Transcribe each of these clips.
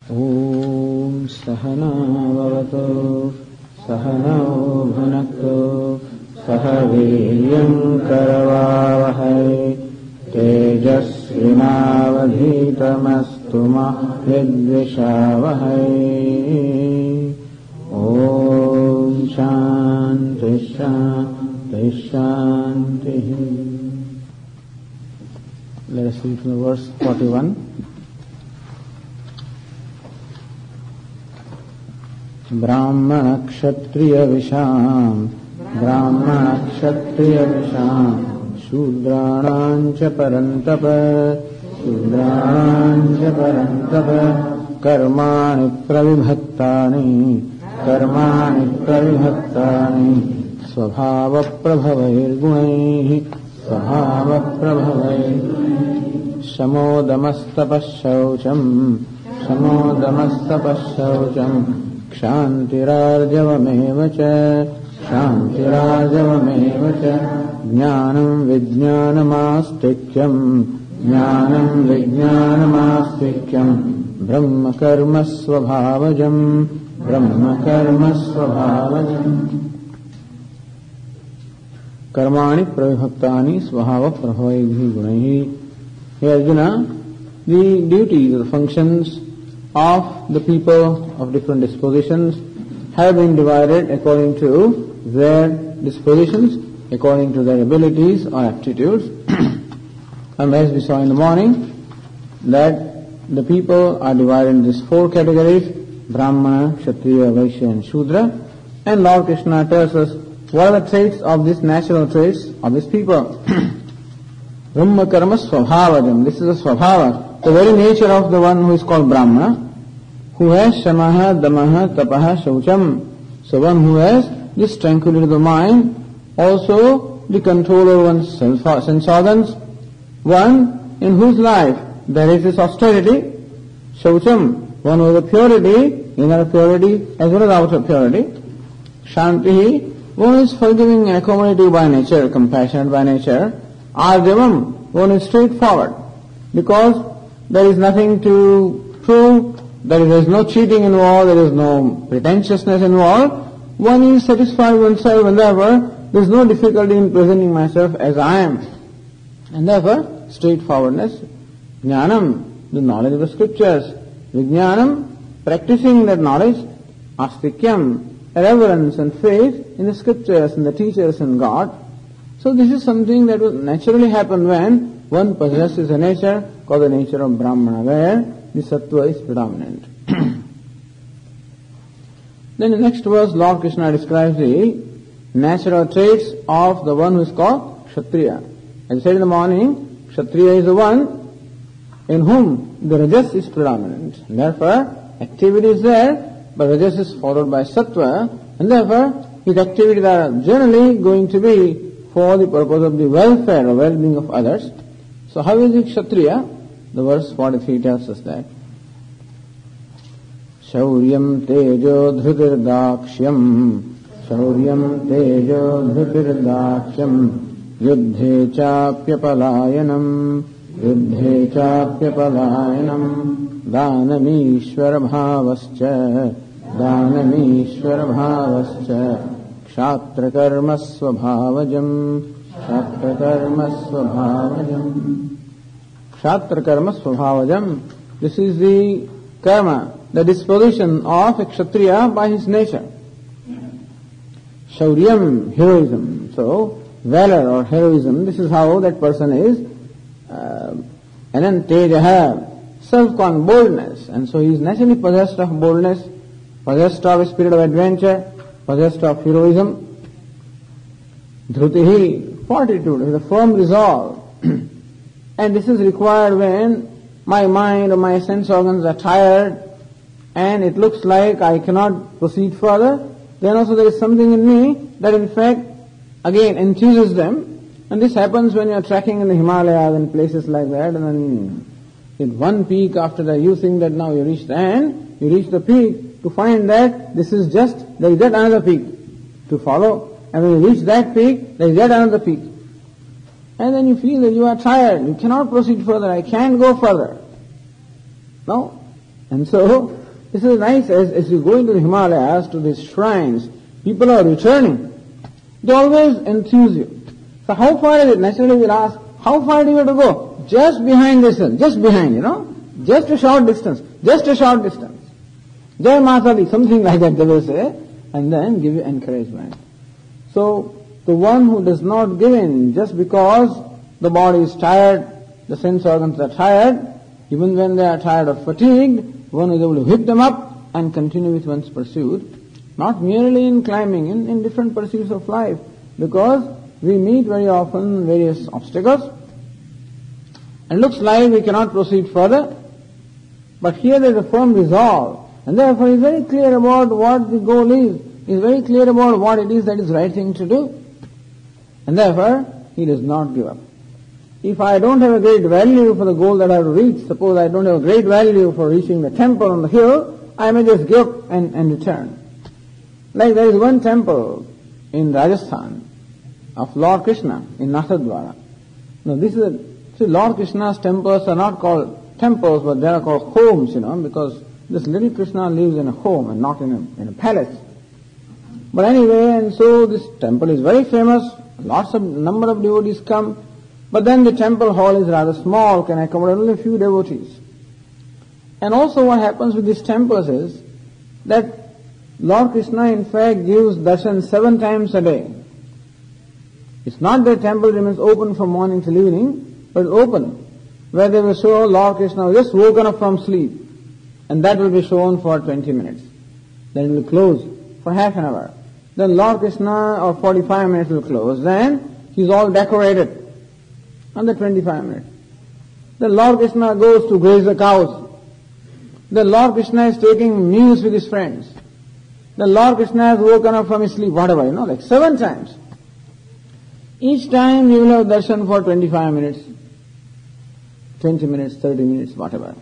Om Sahana Vavatu Sahanau Bhunaktu Sahaviryam Karavavahai Tejasvinavadhitamastu ma vidvishavahai. Om Shanti Shanti Shanti. Let us read from the verse 41. Brahmana Kshatriya Visham Shudranancha Parantapa Karmani Pravibhaktani Svabhava Prabhavair Gunaihi Samodamastapashaucham Kshantirarjavameva cha Jnanam vijnanamastikyam Brahma karma svabhavajam Karmani pravibhaktani svabhava prabhavaihi gunaihi. Here Arjuna, the duties or functions of the people of different dispositions have been divided according to their dispositions, according to their abilities or aptitudes. And as we saw in the morning, that the people are divided into these four categories: Brahmana, Kshatriya, Vaishya and Shudra. And Lord Krishna tells us what are the traits of these natural traits of these people. Brahma karma svabhavajam. This is a svabhava, the very nature of the one who is called Brahmana, who has shamaha, damaha, tapaha, shaucham. So one who has this tranquility of the mind, also the control over one's sense organs, one in whose life there is this austerity, shaucham, one with a purity, inner purity as well as outer purity, shanti, one is forgiving and accommodative by nature, compassionate by nature, arjavam, one is straightforward, because there is nothing to prove, there is no cheating involved, there is no pretentiousness involved. One is satisfied with oneself, and therefore there is no difficulty in presenting myself as I am. And therefore, straightforwardness. Jnanam, the knowledge of the scriptures. Vijnanam, practicing that knowledge. Astikyam, reverence and faith in the scriptures and the teachers and God. So this is something that will naturally happen when one possesses a nature called the nature of Brahmana, where the sattva is predominant. Then in the next verse, Lord Krishna describes the natural traits of the one who is called Kshatriya. As I said in the morning, Kshatriya is the one in whom the rajas is predominant. And therefore, activity is there, but rajas is followed by sattva, and therefore his activities are generally going to be for the purpose of the welfare or well-being of others. So how is he Kshatriya? The verse 43 tells us that. Shauryam tejo dhrutirdakshyam yuddhe chapyapalayanam danamishwar bhavascha kshatrakarma svabhavajam Kshatrakarma svabhavajam. This is the karma, the disposition of a Kshatriya by his nature. Shauryam, heroism. So, valor or heroism, this is how that person is. And then tejaha, self-con, boldness. And so he is naturally possessed of boldness, possessed of a spirit of adventure, possessed of heroism. Dhrutihi, fortitude, with a firm resolve. And this is required when my mind or my sense organs are tired and it looks like I cannot proceed further. Then also there is something in me that in fact again enthuses them. And this happens when you are trekking in the Himalayas and places like that, and then in one peak after that you think that now you reach the end, you reach the peak to find that this is just, there is yet another peak to follow. And when you reach that peak, there is yet another peak. And then you feel that you are tired, you cannot proceed further, I can't go further. No. And so, this is nice as you go into the Himalayas to these shrines, people are returning. They always enthuse you. So how far is it? Naturally we'll ask, how far do you have to go? Just behind this hill, just behind, just a short distance, just a short distance. Jai Matadi, something like that they will say, and then give you encouragement. So, the one who does not give in just because the body is tired, the sense organs are tired, even when they are tired or fatigued, one is able to whip them up and continue with one's pursuit, not merely in climbing, in different pursuits of life, because we meet very often various obstacles, and looks like we cannot proceed further, but here there is a firm resolve, and therefore he is very clear about what the goal is, he is very clear about what it is that is the right thing to do, and therefore he does not give up. If I don't have a great value for the goal that I have to reach, suppose I don't have a great value for reaching the temple on the hill, I may just give up and return. Like there is one temple in Rajasthan of Lord Krishna in Nathadwara. Now Lord Krishna's temples are not called temples, but they are called homes, because this little Krishna lives in a home and not in a palace. But anyway, and so this temple is very famous, number of devotees come, but then the temple hall is rather small, can accommodate only a few devotees. And also what happens with these temples is that Lord Krishna in fact gives darshan 7 times a day. It's not that temple remains open from morning till evening, but it's open, where they will show Lord Krishna just woken up from sleep, and that will be shown for 20 minutes. Then it will close for half an hour. Then Lord Krishna, or 45 minutes will close. Then he's all decorated. Under 25 minutes. Then Lord Krishna goes to graze the cows. Then Lord Krishna is taking meals with his friends. Then Lord Krishna has woken up from his sleep, whatever, like 7 times. Each time you will have darshan for 25 minutes, 20 minutes, 30 minutes, whatever.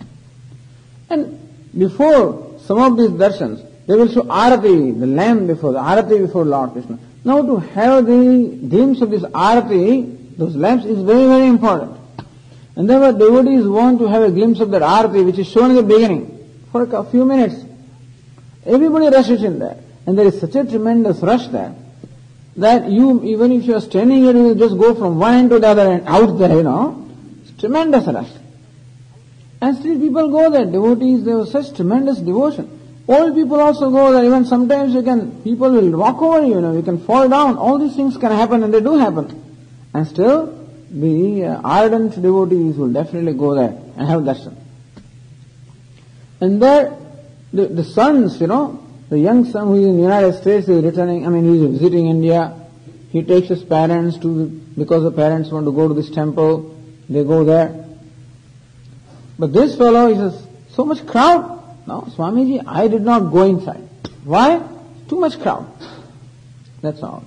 And before some of these darshans, they will show arati, the lamp before, the arati before Lord Krishna. Now to have the glimpse of this arati, those lamps is very, very important. And therefore devotees want to have a glimpse of that arati which is shown in the beginning for a few minutes. Everybody rushes in there. And there is such a tremendous rush there that even if you are standing here, you will just go from one end to the other end, out there, It's tremendous rush. And still people go there, devotees, they have such tremendous devotion. Old people also go there, even sometimes people will walk over you, you can fall down, all these things can happen and they do happen. And still, the ardent devotees will definitely go there and have darshan. And there, the sons, the young son who is in the United States is returning, he is visiting India. He takes his parents because the parents want to go to this temple, they go there. But this fellow, he says, so much crowd. No, Swamiji, I did not go inside. Why? Too much crowd. That's all.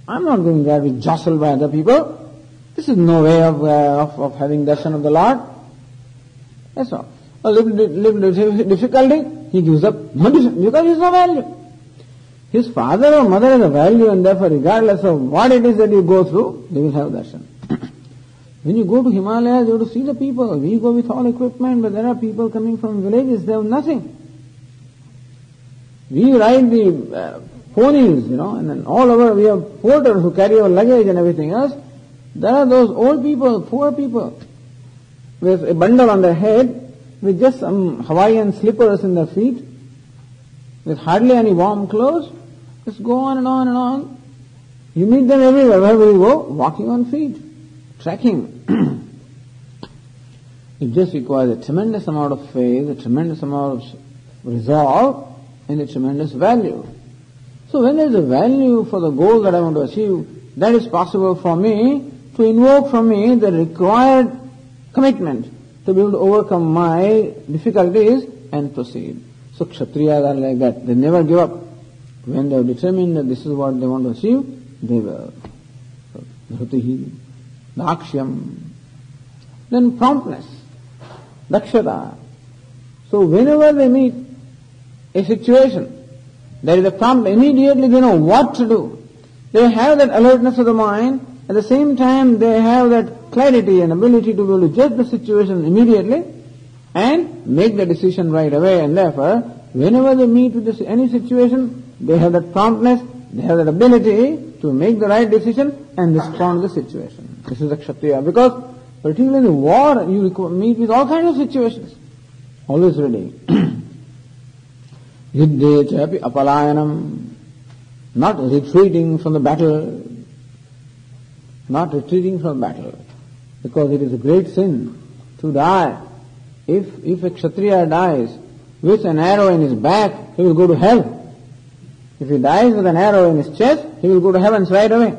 I'm not going there to be jostled by other people. This is no way of having darshan of the Lord. That's all. A little difficulty, he gives up. Because he has no value. His father or mother has a value, and therefore regardless of what it is that you go through, they will have darshan. When you go to Himalayas, you have to see the people. We go with all equipment, but there are people coming from villages, they have nothing. We ride the ponies, and then all over we have porters who carry our luggage and everything else. There are those old people, poor people, with a bundle on their head, with just some Hawaiian slippers in their feet, with hardly any warm clothes. Just go on and on and on. You meet them everywhere, wherever you go, walking on feet, trekking. It just requires a tremendous amount of faith, a tremendous amount of resolve, and a tremendous value. So when there is a value for the goal that I want to achieve, that is possible for me to invoke from me the required commitment to be able to overcome my difficulties and proceed. So Kshatriyas are like that. They never give up. When they have determined that this is what they want to achieve, they will. So, Dhrutihi, Dakshyam, then promptness, Dakshata. So whenever they meet a situation, there is a prompt, immediately they know what to do. They have that alertness of the mind, at the same time they have that clarity and ability to be able to judge the situation immediately, and make the decision right away. And therefore, whenever they meet with any situation, they have that promptness, they have that ability to make the right decision and respond to the situation. This is a Kshatriya. Because particularly in war, you meet with all kinds of situations. Always ready. Yuddhe chapi apalayanam. Not retreating from the battle. Not retreating from battle. Because it is a great sin to die. If a Kshatriya dies with an arrow in his back, he will go to hell. If he dies with an arrow in his chest, he will go to heavens right away.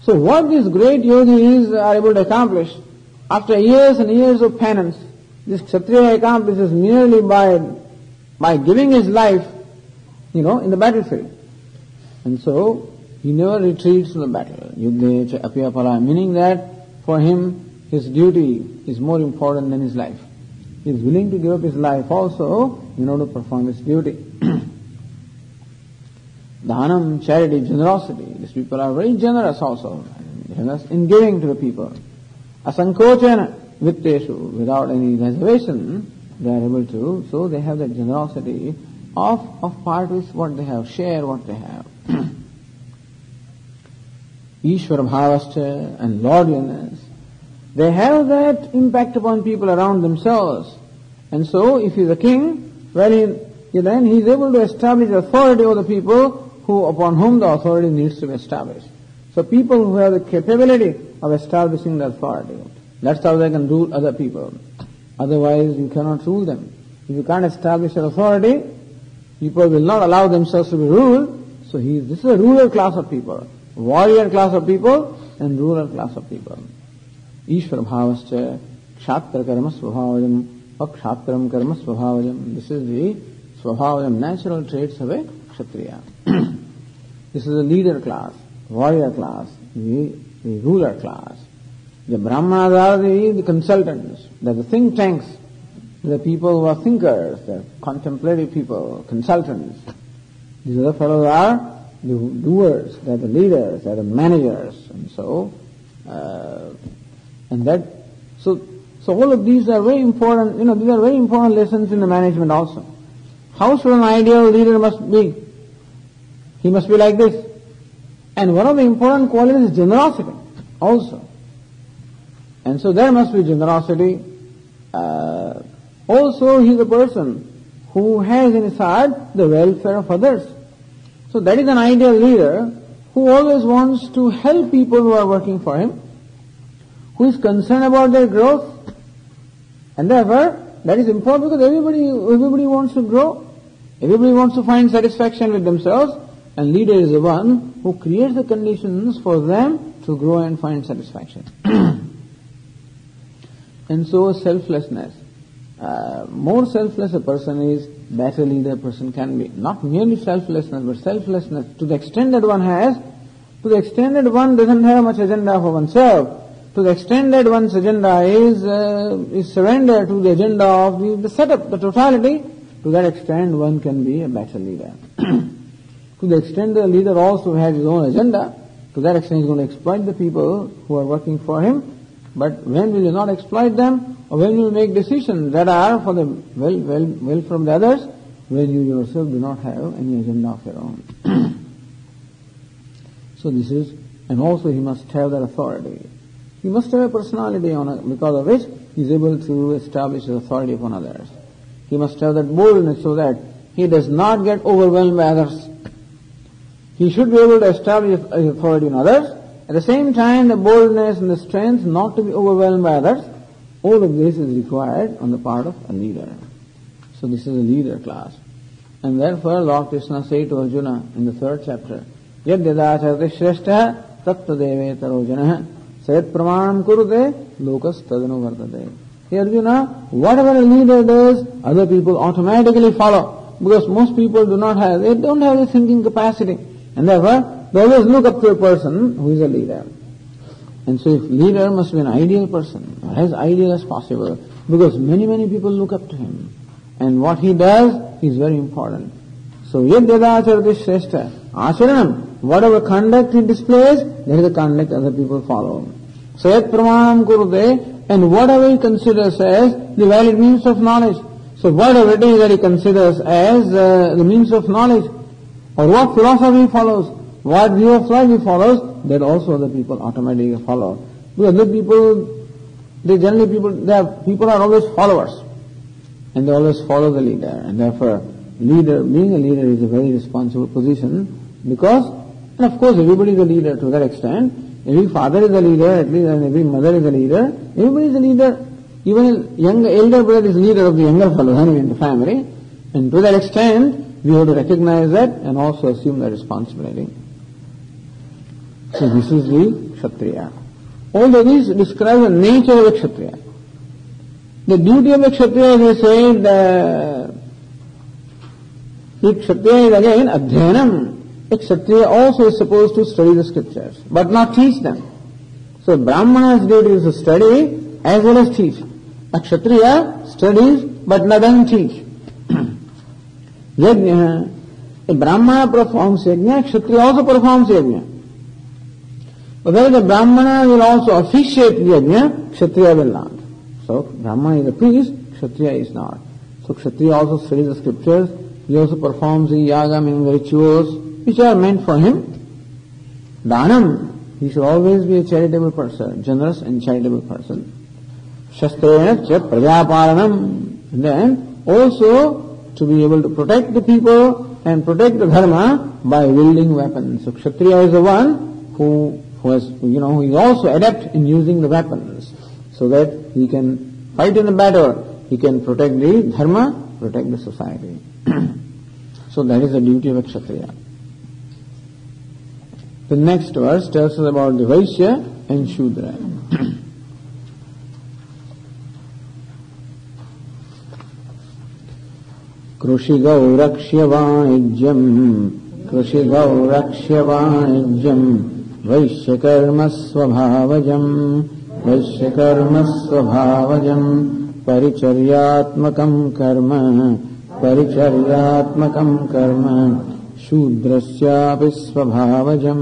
So what these great yogis are able to accomplish, after years and years of penance, this Kshatriya accomplishes merely by giving his life, in the battlefield. And so, he never retreats from the battle. Yuddhe cha api apala, meaning that for him, his duty is more important than his life. He is willing to give up his life also in order to perform his duty. Dhanam, charity, generosity. These people are very generous also. Generous in giving to the people. Asankochana, vitteshu, without any reservation, they are able to. So they have that generosity of part with what they have, share what they have. Ishvara bhavascha and lordliness. They have that impact upon people around themselves. And so if he is a king, then he is able to establish authority over the people upon whom the authority needs to be established. So people who have the capability of establishing the authority, that's how they can rule other people. Otherwise you cannot rule them. If you can't establish an authority, people will not allow themselves to be ruled. So this is a ruler class of people, warrior class of people and ruler class of people. Ishvara bhavascha, kshatra karma svabhavajam, akshatram karma svabhavajam. This is the svabhavajam, natural traits of a Kshatriya. This is the leader class, warrior class, the ruler class. The Brahmanas are the consultants, they are the think tanks, the people who are thinkers, the contemplative people, consultants. These other fellows are the doers, they are the leaders, they are the managers, and so all of these are very important. These are very important lessons in the management also. How should an ideal leader must be? He must be like this. And one of the important qualities is generosity also. And so there must be generosity. Also he is a person who has in his heart the welfare of others. So that is an ideal leader who always wants to help people who are working for him, who is concerned about their growth. And therefore that is important because everybody wants to grow. Everybody wants to find satisfaction with themselves. And leader is the one who creates the conditions for them to grow and find satisfaction. And so selflessness. More selfless a person is, better leader a person can be. Not merely selflessness, but selflessness to the extent that one has, to the extent that one doesn't have much agenda for oneself, to the extent that one's agenda is surrender to the agenda of the setup, the totality, to that extent one can be a better leader. To the extent the leader also has his own agenda, to that extent he is going to exploit the people who are working for him. But when will you not exploit them, or when will you make decisions that are for the well from the others, when you yourself do not have any agenda of your own? So this is, and also he must have that authority. He must have a personality because of which he is able to establish his authority upon others. He must have that boldness so that he does not get overwhelmed by others. He should be able to establish his authority in others. At the same time, the boldness and the strength not to be overwhelmed by others. All of this is required on the part of a leader. So this is a leader class. And therefore Lord Krishna said to Arjuna in the 3rd chapter, Yad yadacharati shrestha tattadeve tarojana sayat pramanam kurute lokas tadanu vartate. Hey Arjuna, whatever a leader does, other people automatically follow. Because most people don't have the thinking capacity. And therefore, they always look up to a person who is a leader. And so if leader must be an ideal person, or as ideal as possible, because many people look up to him. And what he does is very important. So yadyadacharati shrestha, acharanam, whatever conduct he displays, that is the conduct other people follow. So yat pramanam kurute and whatever he considers as the valid means of knowledge. So whatever it is that he considers as the means of knowledge, or what philosophy he follows, what view of life he follows, that also other people automatically follow. Because other people, people are always followers, and they always follow the leader, and therefore being a leader is a very responsible position, because, and of course everybody is a leader to that extent. Every father is a leader, at least, and every mother is a leader. Everybody is a leader. Even elder brother is leader of the younger fellow anyway in the family. And to that extent, we have to recognize that and also assume that responsibility. So this is the Kshatriya. Although this describes the nature of a Kshatriya. The duty of a Kshatriya, as I said, the Kshatriya is again Adhyanam. A Kshatriya also is supposed to study the scriptures, but not teach them. So Brahmana's duty is to study as well as teach. A Kshatriya studies but doesn't teach. Yajna, a Brahmana performs yajna, Kshatriya also performs yajna. But whether the Brahmana will also officiate the yajna, Kshatriya will not. So Brahmana is a priest, Kshatriya is not. So Kshatriya also studies the scriptures, he also performs the yaga, meaning the rituals, which are meant for him. Dhanam, he should always be a charitable person, generous and charitable person. Shastrena cha prajaparanam, and then also to be able to protect the people and protect the dharma by wielding weapons. So Kshatriya is the one who is also adept in using the weapons, so that he can fight in a battle, he can protect the dharma, protect the society. So that is the duty of a Kshatriya. The next verse tells us about the Vaishya and Shudra. Krushigav rakshya vaijyam Vaishya karma svabhavajam Paricharyatmakam karma Shudrasyapi svabhavajam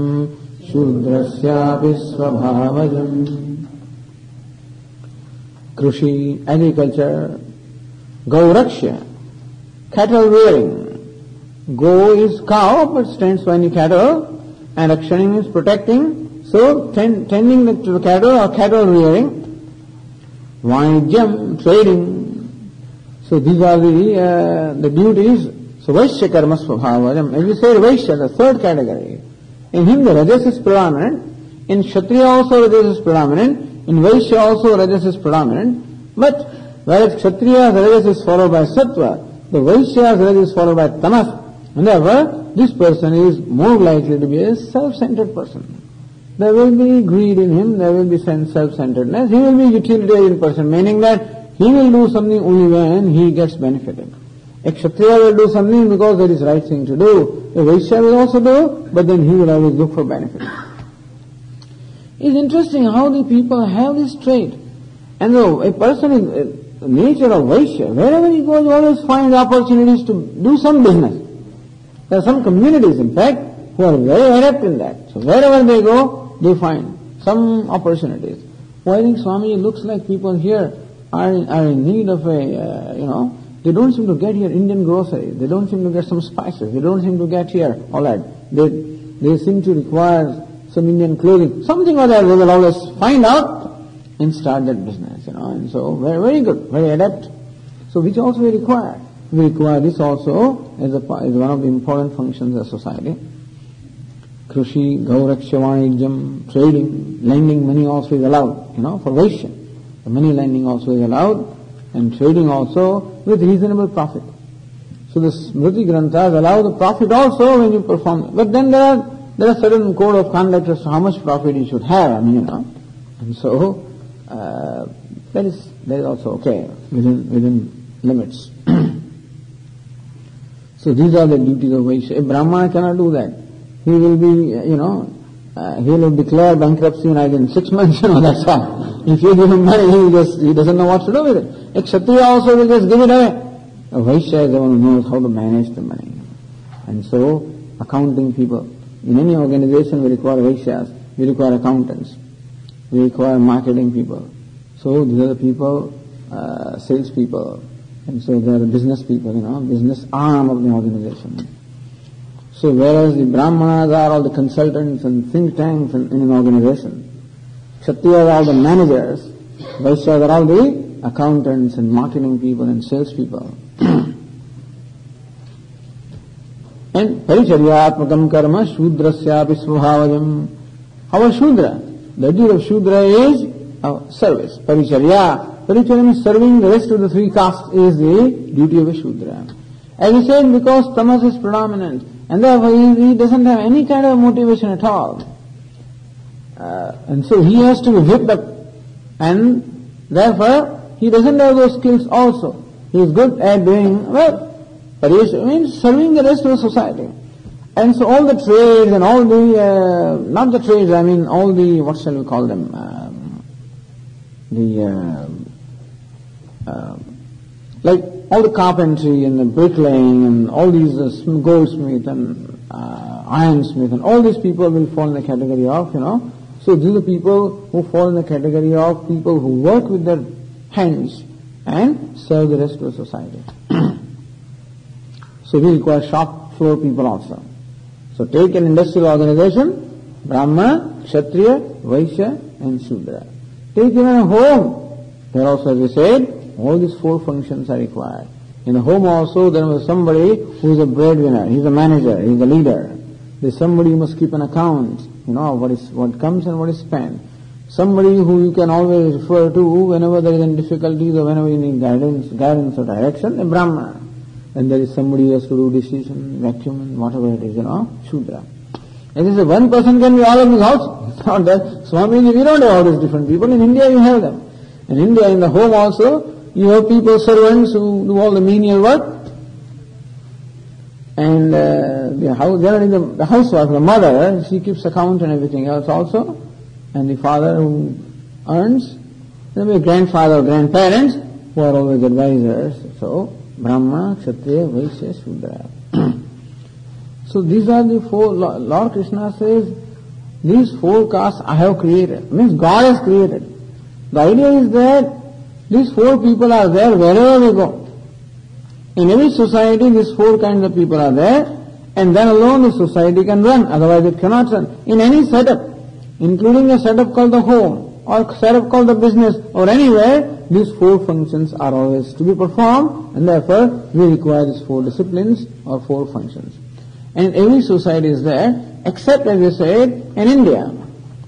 Krushi, agriculture. Gauraksha, cattle rearing. Go is cow, but stands for any cattle, and rakshaning means protecting. So tending to the cattle or cattle rearing. Vaijyam, trading. So these are the duties. So Vaishya karma svabhavajam. As we say, Vaishya, the third category. In him the Rajas is predominant. In Kshatriya also Rajas is predominant. In Vaishya also Rajas is predominant. But whereas Kshatriya's Rajas is followed by Sattva, the Vaishya's Rajas is followed by Tamas. And therefore, this person is more likely to be a self-centered person. There will be greed in him, there will be self-centeredness. He will be a utilitarian person, meaning that he will do something only when he gets benefited. A Kshatriya will do something because that is right thing to do. A Vaishya will also do, but then he will always look for benefit. It's interesting how the people have this trait. And though a person in the nature of Vaishya, wherever he goes, always finds opportunities to do some business. There are some communities, in fact, who are very adept in that. So wherever they go, they find some opportunities. Well, I think, Swami, it looks like people here are in need of they don't seem to get here Indian groceries. They don't seem to get some spices. They don't seem to get here all that. They seem to require some Indian clothing. Something or that they will always find out and start that business, And so very, very good, very adept. So which also we require. We require this also as one of the important functions of society. Krushi, Gauraksha Vanijam, trading, lending money also is allowed, for Vaishya. The money lending also is allowed, and trading also with reasonable profit. So the Smriti Granthas allow the profit also when you perform. But then there are certain code of conduct as to how much profit you should have, And so that is also okay within limits. So these are the duties of Vaishya. A Brahmana cannot do that. He will be, he will declare bankruptcy in 6 months, that's all. If you give him money, he doesn't know what to do with it. A Kshatriya also will just give it away. A Vaishya is the one who knows how to manage the money. And so, accounting people. In any organization we require Vaishyas, we require accountants, we require marketing people, So these are the people, sales people, and so they are the business people, business arm of the organization. So whereas the Brahmanas are all the consultants and think tanks in an organization, Kshatriyas are all the managers, Vaishyas are all the accountants and marketing people and sales people. And Paricharyatmakam karma Shudrasyapi svabhavayam. Our Shudra, the duty of Shudra is service. Paricharya means serving the rest of the three castes is the duty of a Shudra. As he said, because tamas is predominant, and therefore he doesn't have any kind of motivation at all. And so he has to be whipped up, and therefore he doesn't have those skills also. He is good at doing, Pariyasha means serving the rest of the society. And so all the trades and all the, not the trades, I mean all the, what shall we call them, like all the carpentry and the bricklaying and all these goldsmith and ironsmith and all these people will fall in the category of, so these are people who fall in the category of people who work with their hands and serve the rest of the society. So we require shop floor people also. So take an industrial organization, Brahmana, Kshatriya, Vaishya and Shudra. Take even a home. There also, as we said, all these four functions are required. In the home also there was somebody who is a breadwinner, he is a manager, he is a leader. There is somebody who must keep an account, what comes and what is spent. Somebody who you can always refer to whenever there is any difficulties or whenever you need guidance or direction, a Brahmana. And there is somebody who has to do decision, vacuum and whatever it is, Shudra. And this is one person can be all of his house. It's not that. Swamiji, we don't have all these different people. In India you have them. In India, in the home also, you have people, servants who do all the menial work. And generally the housewife, the mother, she keeps account and everything else also. And the father who earns, there will be grandfather or grandparents who are always advisors. So, Brahma, Kshatriya, Vaishya, Shudra. So these are the four, Lord Krishna says, these four castes I have created. Means God has created. The idea is that these four people are there wherever we go. In every society these four kinds of people are there, and then alone the society can run, otherwise it cannot run. In any setup, including a setup called the home, or setup called the business, or anywhere, these four functions are always to be performed, and therefore we require these four disciplines or four functions. And every society is there, except, as we said, in India.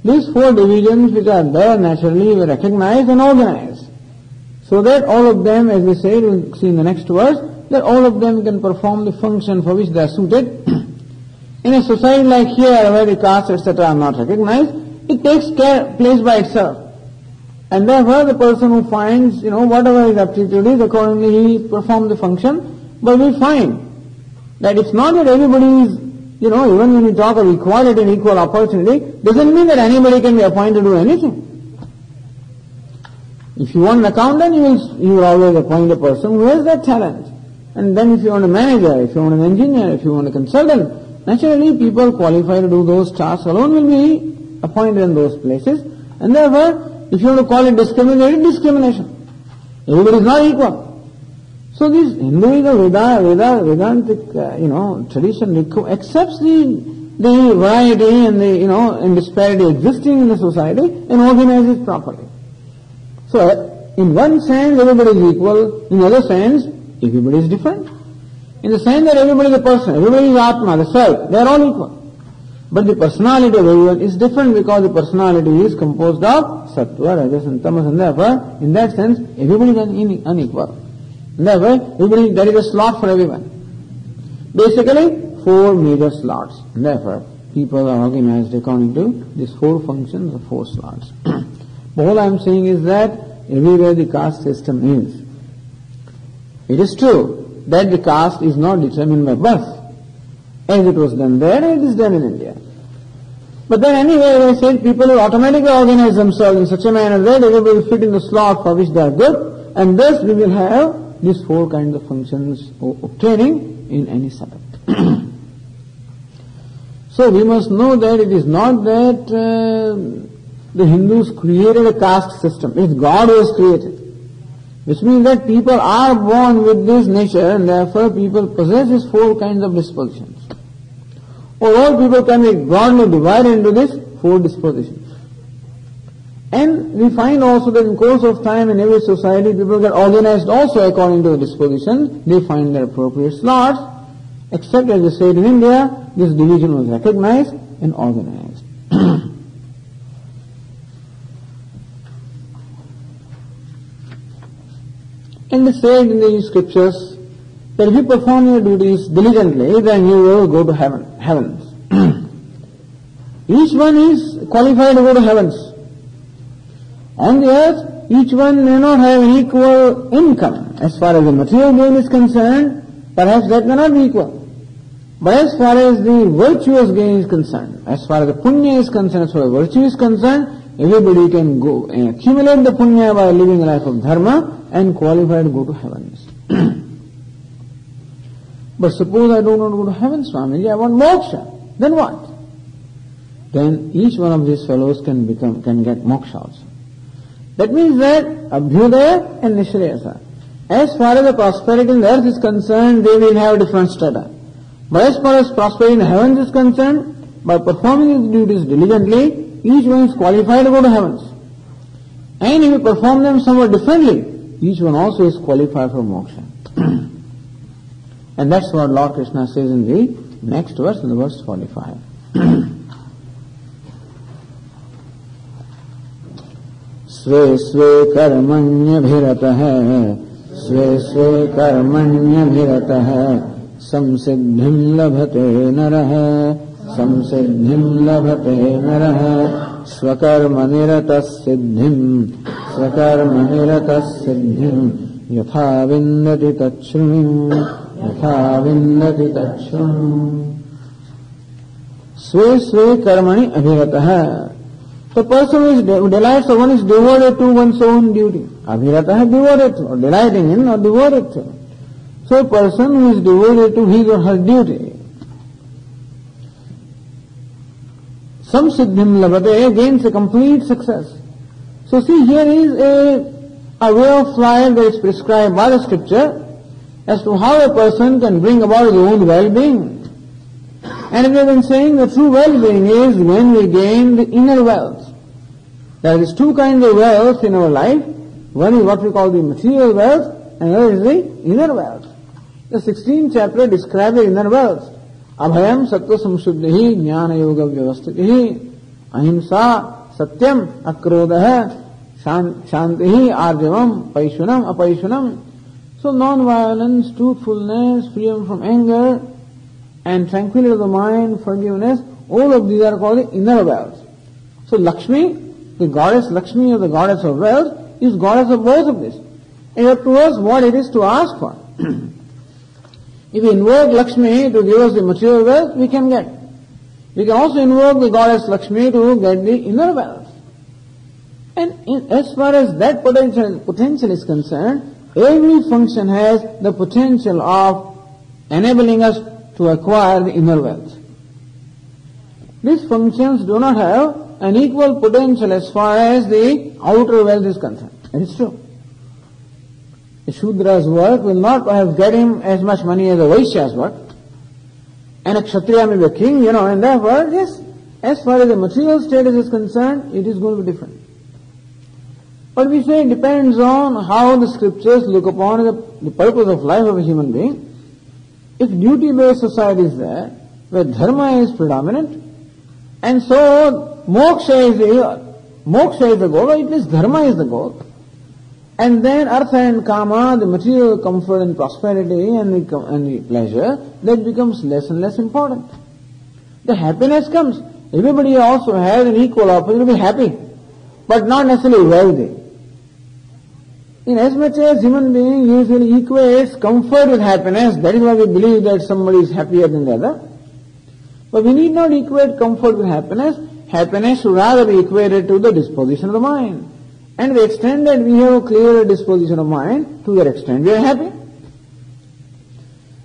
These four divisions which are there naturally we recognize and organize. So that all of them, as we say, we'll see in the next verse, that all of them can perform the function for which they are suited. In a society like here, where the castes, etc. are not recognized, it takes place by itself. And therefore the person who finds, whatever his aptitude is, accordingly he performs the function. But we find that it's not that everybody is, even when we talk of equality and equal opportunity, doesn't mean that anybody can be appointed to do anything. If you want an accountant, you will always appoint a person who has that talent. And then if you want a manager, if you want an engineer, if you want a consultant, naturally people qualified to do those tasks alone will be appointed in those places. And therefore, if you want to call it discrimination. Everybody is not equal. So this Hinduism, Vedantic, tradition accepts the variety and and disparity existing in the society and organizes it properly. So, in one sense, everybody is equal. In other sense, everybody is different. In the sense that everybody is a person, everybody is Atma, the self, they are all equal. But the personality of everyone is different because the personality is composed of Sattva, Rajas and Tamas, and therefore, in that sense, everybody is unequal. And therefore, there is a slot for everyone. Basically, four major slots. And therefore, people are organized according to these four functions of four slots. But all I am saying is that everywhere the caste system is. It is true that the caste is not determined by birth. As it was done there, it is done in India. But then anyway, as I said, people will automatically organize themselves in such a manner that everybody will fit in the slot for which they are good, and thus we will have these four kinds of functions obtaining in any setup. So we must know that it is not that the Hindus created a caste system. It's God who has created. Which means that people are born with this nature and therefore people possess these four kinds of dispositions. Or all people can be broadly divided into these four dispositions. And we find also that in course of time in every society people get organized also according to the disposition. They find their appropriate slots. Except as we said in India, this division was recognized and organized. And they said in the scriptures that if you perform your duties diligently, then you will go to heavens. Each one is qualified to go to heavens. On the earth, each one may not have equal income. As far as the material gain is concerned, perhaps that may not be equal. But as far as the virtuous gain is concerned, as far as the punya is concerned, as far as virtue is concerned, everybody can go and accumulate the punya by living a life of dharma and qualify to go to heavens. But suppose I don't want to go to heaven, Swamiji, I want moksha. Then what? Then each one of these fellows can get moksha also. That means that abhyudaya and nishreyasa. As far as the prosperity in the earth is concerned, they will have different strata. But as far as prosperity in the heavens is concerned, by performing his duties diligently, each one is qualified to go to heavens. And if you perform them somewhat differently, each one also is qualified for moksha. And that's what Lord Krishna says in the next verse, in the verse 45. स्वे स्वे कर्मण्यभिरतः संसिद्धिं लभते नरः स्वकर्मनिरतः सिद्धिं यथा विन्दति तच्छृणु स्वे स्वे कर्मणि अभिरतः. The person who delights or one is devoted to one's own duty. Abhiratah, devoted to, or delighting in, or devoted to. So a person who is devoted to his or her duty, samsiddhim labhate, gains a complete success. So see, here is a way of life that is prescribed by the scripture as to how a person can bring about his own well-being. And we have been saying the true well-being is when we gain the inner wealth. There is two kinds of wealth in our life. One is what we call the material wealth, and another is the inner wealth. The 16th chapter describes the inner wealth. Abhayam sattva samshuddhihi jnana yoga vyavastitihi ahimsa satyam akrodaha shantihi arjavam paishunam apaishunam. So non-violence, truthfulness, freedom from anger, and tranquility of the mind, forgiveness, all of these are called the inner wealth. So Lakshmi, the goddess Lakshmi or the goddess of wealth, is goddess of both of these. And up to us what it is to ask for. If we invoke Lakshmi to give us the material wealth, we can get. We can also invoke the goddess Lakshmi to get the inner wealth. And as far as that potential is concerned, every function has the potential of enabling us to acquire the inner wealth. These functions do not have an equal potential as far as the outer wealth is concerned. It is true. A Shudra's work will not perhaps get him as much money as a Vaishya's work. And a Kshatriya may be a king, and therefore, yes, as far as the material status is concerned, it is going to be different. But we say it depends on how the scriptures look upon the purpose of life of a human being. If duty-based society is there, where dharma is predominant, and so moksha is the goal, or at least dharma is the goal, and then artha and kama, the material comfort and prosperity and the pleasure, that becomes less and less important. The happiness comes. Everybody also has an equal opportunity to be happy, but not necessarily wealthy. In as much as human being usually equates comfort with happiness, that is why we believe that somebody is happier than the other. But we need not equate comfort with happiness. Happiness should rather be equated to the disposition of the mind. And the extent that we have a clearer disposition of mind, to that extent we are happy.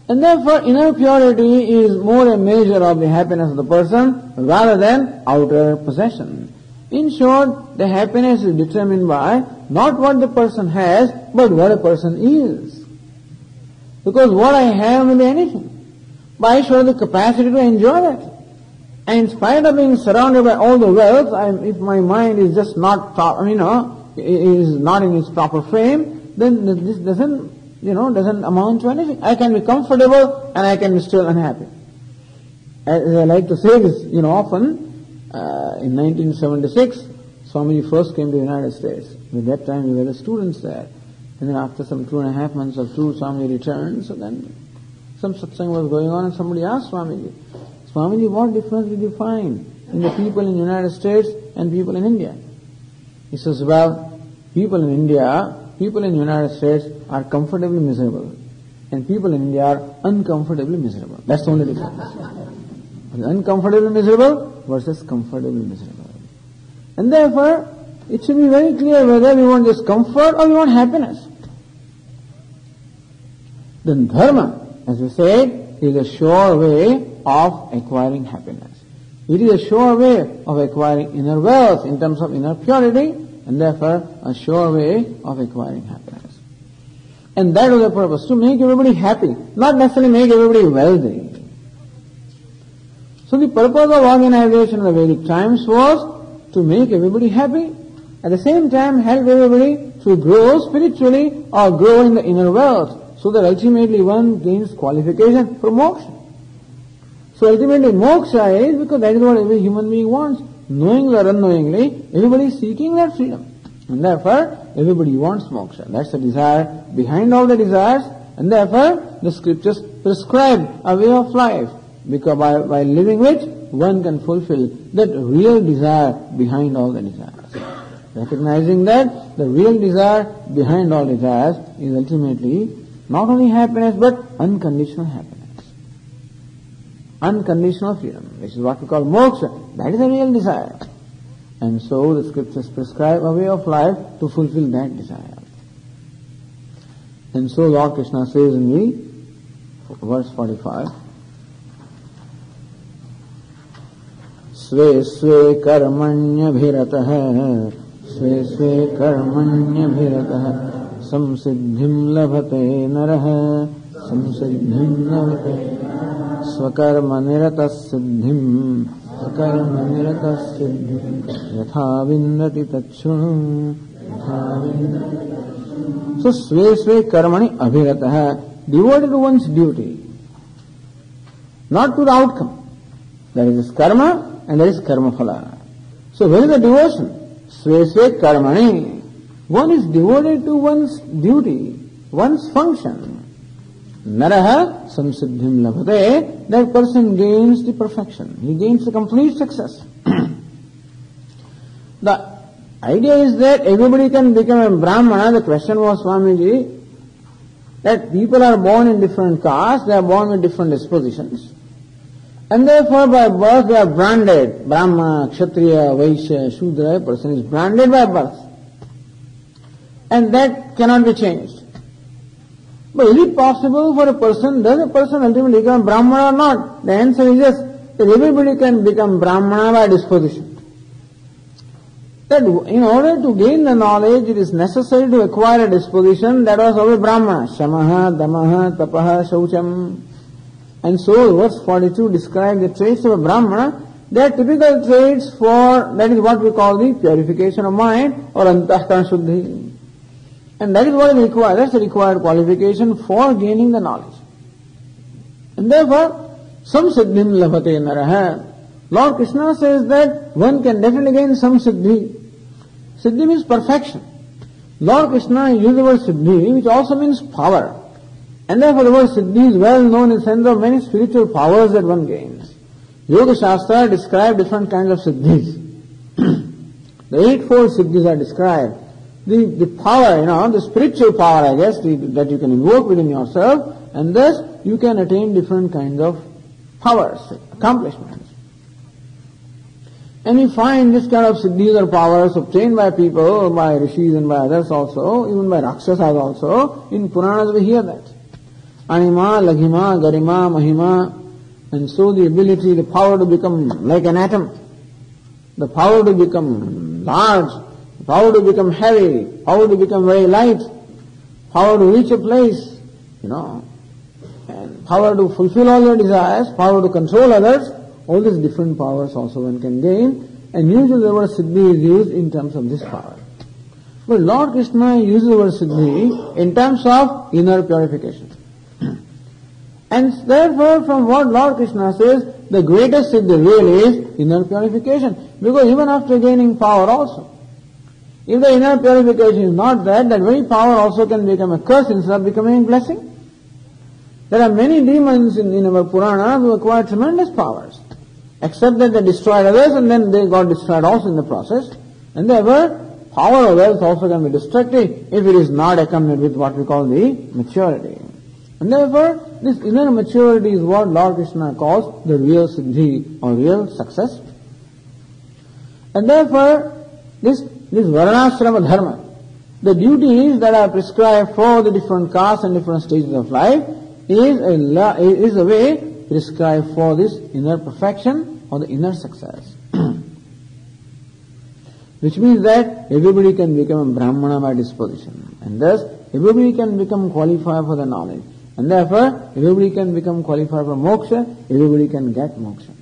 And therefore inner purity is more a measure of the happiness of the person rather than outer possession. In short, the happiness is determined by not what the person has, but what a person is. Because what I have may be anything, but I should have the capacity to enjoy that. And in spite of being surrounded by all the wealth, if my mind is just not, is not in its proper frame, then this doesn't amount to anything. I can be comfortable and I can be still unhappy. As I like to say this, often, in 1976, Swamiji first came to the United States. At that time we were the students there. And then after some 2.5 months of tour, Swamiji returned. So then some satsang was going on and somebody asked Swamiji, what difference did you find in the people in the United States and people in India? He says, well, people in the United States are comfortably miserable. And people in India are uncomfortably miserable. That's the only difference. Uncomfortably miserable versus comfortably miserable. And therefore, it should be very clear whether we want just comfort or we want happiness. Then dharma, as we said, is a sure way of acquiring happiness. It is a sure way of acquiring inner wealth in terms of inner purity, and therefore a sure way of acquiring happiness. And that was the purpose, to make everybody happy, not necessarily make everybody wealthy. So the purpose of organization in the Vedic times was to make everybody happy, at the same time help everybody to grow spiritually or grow in the inner wealth, so that ultimately one gains qualification for moksha. So ultimately moksha is because that is what every human being wants. Knowingly or unknowingly, everybody is seeking that freedom. And therefore, everybody wants moksha. That's the desire behind all the desires, and therefore the scriptures prescribe a way of life, because by living which one can fulfill that real desire behind all the desires. Recognizing that the real desire behind all desires is ultimately not only happiness but unconditional happiness. Unconditional freedom. This is what we call moksha. That is the real desire. And so the scriptures prescribe a way of life to fulfill that desire. And so Lord Krishna says in the verse 45, स्वे स्वे कर्मण्यभिरतः स्वे स्वे कर्मण्यभिरतः संसिद्धिं लभते नरः संसिद्धिं लभते स्वकर्मनिरतः सिद्धिं स्वकर्मनिरतः सिद्धिं यथा विन्दति तच्छृणु यथा विन्दति. So स्वे स्वे कर्मणि अभिरतः, devoted to one's duty, not to the outcome. There is karma and there is karma phala. So where is the devotion? Sve sve karmani. One is devoted to one's duty, one's function. Naraha samsiddhim labhate. That person gains the perfection. He gains the complete success. The idea is that everybody can become a Brahmana. The question was, Swamiji, that people are born in different castes, they are born with different dispositions. And therefore by birth they are branded. Brahma, Kshatriya, Vaishya, Shudra, a person is branded by birth. And that cannot be changed. But is it possible for a person, does a person ultimately become Brahmana or not? The answer is yes, that everybody can become Brahmana by disposition. That in order to gain the knowledge, it is necessary to acquire a disposition that was of a Brahmana. Shamaha, Damaha, Tapaha, Shaucham. And so verse 42 describes the traits of a Brahmana. They are typical traits for, that is what we call the purification of mind or antahkarana shuddhi. And that is what is required, that's the required qualification for gaining the knowledge. And therefore, some siddhim labhate naraha. Lord Krishna says that one can definitely gain some siddhi. Siddhi means perfection. Lord Krishna used the word siddhi, which also means power. And therefore the word siddhi is well known in the sense of many spiritual powers that one gains. Yoga Shastra describe different kinds of siddhis. The eightfold siddhis are described. The power, the spiritual power, I guess, that you can invoke within yourself, and thus you can attain different kinds of powers, accomplishments. And we find this kind of siddhis or powers obtained by people, by rishis and by others also, even by rakshasas also. In Puranas we hear that. Anima, Laghima, Garima, Mahima, and so the ability, the power to become like an atom. the power to become large, power to become heavy, power to become very light, power to reach a place, and power to fulfill all your desires, power to control others, all these different powers also one can gain, and usually the word Siddhi is used in terms of this power. But Lord Krishna uses the word Siddhi in terms of inner purification. And therefore, from what Lord Krishna says, the greatest Siddhi really is inner purification. Because even after gaining power also, if the inner purification is not there, that very power also can become a curse instead of becoming a blessing. There are many demons in our Puranas who acquire tremendous powers, except that they destroyed others and then they got destroyed also in the process. And therefore, power of wealth also can be destructive if it is not accompanied with what we call the maturity. And therefore, this inner maturity is what Lord Krishna calls the real siddhi or real success. And therefore, this varnashrama dharma, the duties that are prescribed for the different castes and different stages of life, is a way prescribed for this inner perfection or the inner success. Which means that everybody can become a Brahmana by disposition, and thus everybody can become qualified for the knowledge, and therefore everybody can become qualified for moksha, everybody can get moksha.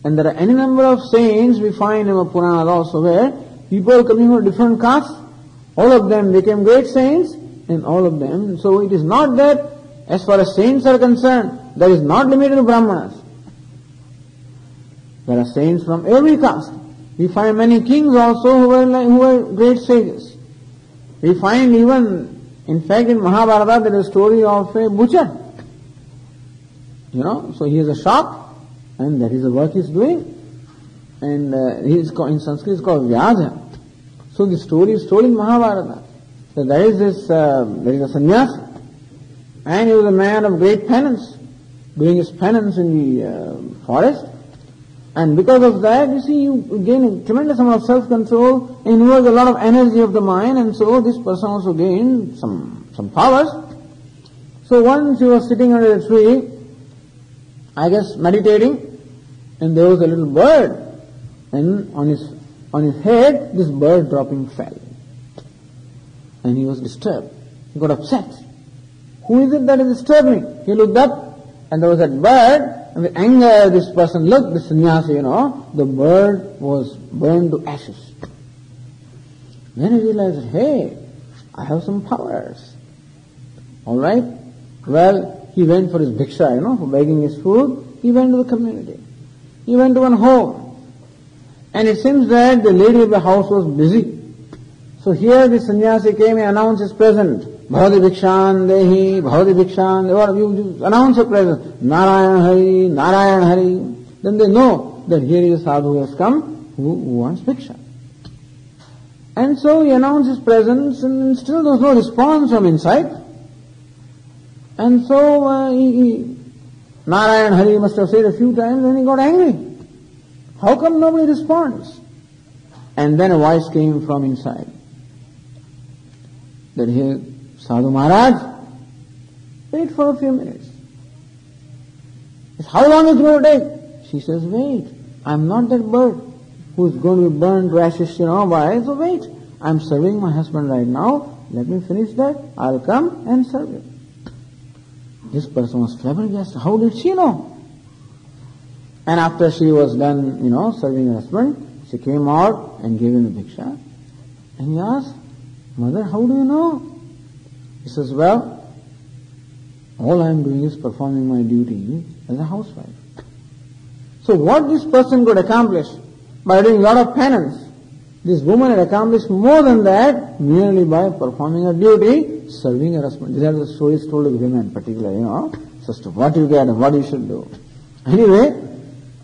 And there are any number of saints we find in our Puranas also where people coming from different castes, all of them became great saints, and all of them, so it is not that as far as saints are concerned, that is not limited to Brahmanas. There are saints from every caste. We find many kings also who were great sages. We find even, in fact, in Mahabharata there is a story of a butcher. So he has a shop, and that is the work he is doing. And in Sanskrit it's called Vyadha. So the story is told in Mahabharata. So there is a sannyasi, and he was a man of great penance, doing his penance in the forest. And because of that, you see, you gain a tremendous amount of self-control, and involves a lot of energy of the mind, and so this person also gained some powers. So once he was sitting under a tree, I guess meditating, and there was a little bird, and on his head, this bird dropping fell. And he was disturbed. He got upset. Who is it that is disturbing? He looked up, and there was that bird. And with anger, this person looked, this sannyasi, the bird was burned to ashes. Then he realized, hey, I have some powers. Alright? Well, he went for his bhiksha, for begging his food. He went to the community. He went to one home. And it seems that the lady of the house was busy. So here the sannyasi came and announced his presence. Bhavati Bhikshan Dehi, Bhavati Bhikshan, you announce your presence. Narayan Hari, Narayan Hari. Then they know that here is a sadhu who has come who wants Bhiksha. And so he announced his presence, and still there was no response from inside. And so Narayan Hari must have said a few times, and he got angry. How come nobody responds? And then a voice came from inside. That here, Sadhu Maharaj, wait for a few minutes. How long is it going to take? She says, wait, I'm not that bird who's going to be burned to ashes, why? So wait, I'm serving my husband right now. Let me finish that. I'll come and serve you. This person was flabbergasted. How did she know? And after she was done, serving her husband, she came out and gave him the bhiksha. And he asked, Mother, how do you know? He says, well, all I am doing is performing my duty as a housewife. So what this person could accomplish by doing a lot of penance, this woman had accomplished more than that merely by performing her duty, serving her husband. These are the stories told of women particularly, sister, what you get and what you should do. Anyway,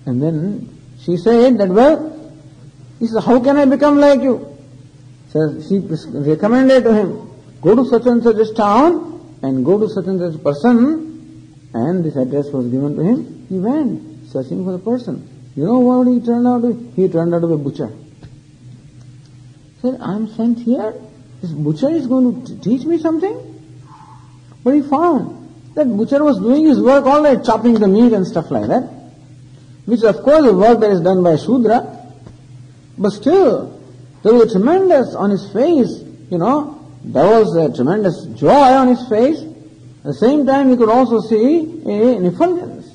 and then she said that, he says, how can I become like you? So she recommended to him, go to such and such a town and go to such and such person, and this address was given to him. He went searching for the person. You know what he turned out to be? He turned out to be a butcher. He said, I'm sent here. This butcher is going to teach me something? But he found that butcher was doing his work all right, chopping the meat and stuff like that, which is of course the work that is done by Shudra. But still, there was a tremendous on his face, there was a tremendous joy on his face. At the same time, he could also see an effulgence.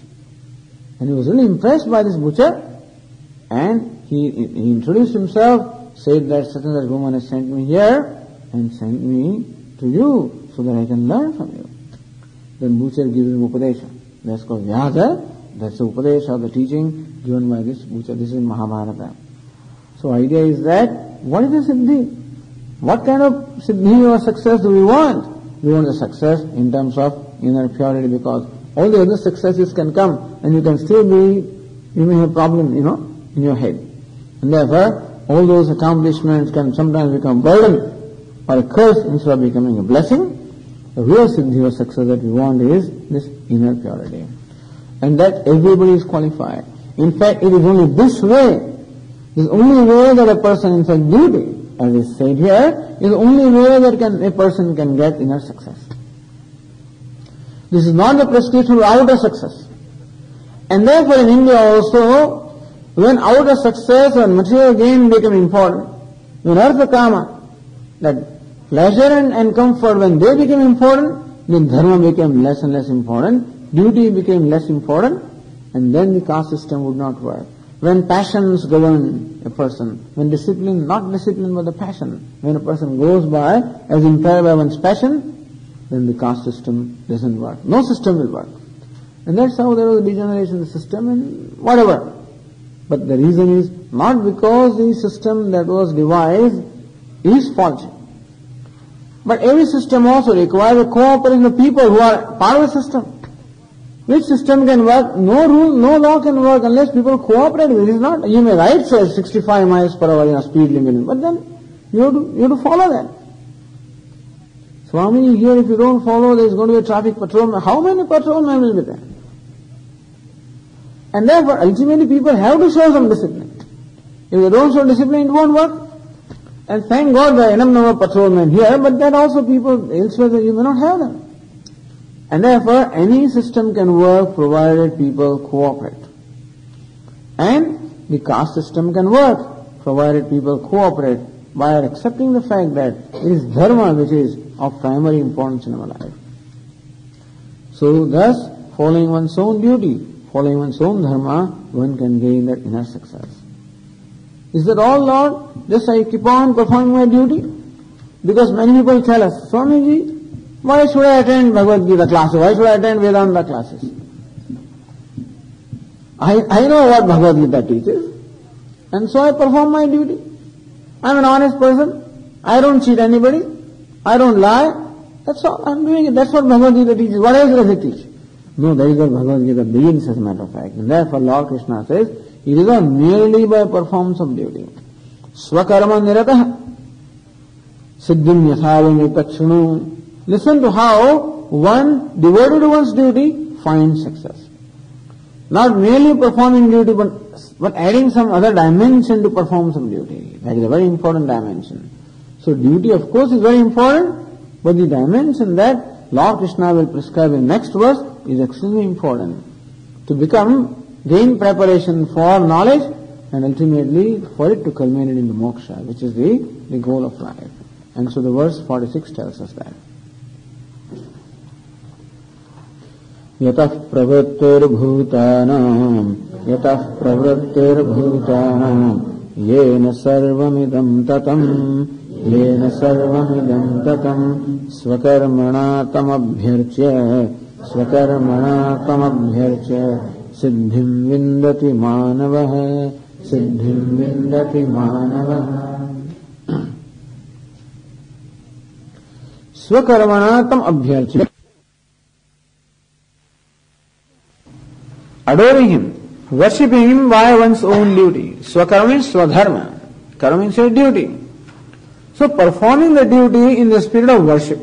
And he was really impressed by this butcher. And he introduced himself, said that such and such woman has sent me here and sent me to you so that I can learn from you. Then butcher gives him upadesha. That's called Vyasa. That's the upadesha of the teaching given by this butcher. This is in Mahabharata. So idea is that, what is the siddhi? What kind of siddhi or success do we want? We want the success in terms of inner purity, because all the other successes can come and you can still you may have problem, in your head. And therefore, all those accomplishments can sometimes become burden or a curse instead of becoming a blessing. The real siddhi or success that we want is this inner purity. And that everybody is qualified. In fact, it is only this way. This is the only way that a person, in fact, duty, as is said here, is the only way that a person can get inner success. This is not the prescription for outer success. And therefore in India also, when outer success or material gain become important, when artha kama, that pleasure and comfort, when they became important, then dharma became less and less important, duty became less important, and then the caste system would not work. When passions govern a person, when discipline, not discipline but the passion, when a person goes by as impaired by one's passion, then the caste system doesn't work. No system will work. And that's how there was a degeneration in the system and whatever. But the reason is not because the system that was devised is faulty. But every system also requires a cooperation of people who are part of the system. Which system can work? No rule, no law can work unless people cooperate with it. It's not, you may write 65 miles per hour in a speed limit, but then you have to follow that. Swami, here if you don't follow, there is going to be a traffic patrolman. How many patrolmen will be there? And therefore, ultimately people have to show some discipline. If they don't show discipline, it won't work. And thank God there are enough number of patrolmen here, but that also people elsewhere you may not have them. And therefore, any system can work provided people cooperate. And the caste system can work provided people cooperate by accepting the fact that it is dharma which is of primary importance in our life. So thus, following one's own duty, following one's own dharma, one can gain that inner success. Is that all, Lord? Just I keep on performing my duty? Because many people tell us, Swamiji, why should I attend Bhagavad Gītā classes? Why should I attend Vedanta classes? I know what Bhagavad Gītā teaches, and so I perform my duty. I am an honest person. I don't cheat anybody. I don't lie. That's all I am doing it. That's what Bhagavad Gītā teaches. What else does it teach? No, that is what Bhagavad Gītā begins as a matter of fact. And therefore Lord Krishna says, it is not merely by performance of duty. Swakarma niratah siddhim yathavam ekachunu. Listen to how one devoted to one's duty finds success. Not merely performing duty, but adding some other dimension to perform some duty. That is a very important dimension. So duty of course is very important, but the dimension that Lord Krishna will prescribe in next verse is extremely important. To gain preparation for knowledge and ultimately for it to culminate in the moksha, which is the goal of life. And so the verse 46 tells us that. यतः प्रवृत्तिर्भूतानां येन सर्वमिदं ततं स्वकर्मणा तमभ्यर्च्य सिद्धिं विन्दति मानवः स्वकर्मणा तम अभ्यर्च्य. Adoring him, worshipping him by one's own duty. Swakarma means swadharma. Karma means your duty. So performing the duty in the spirit of worship.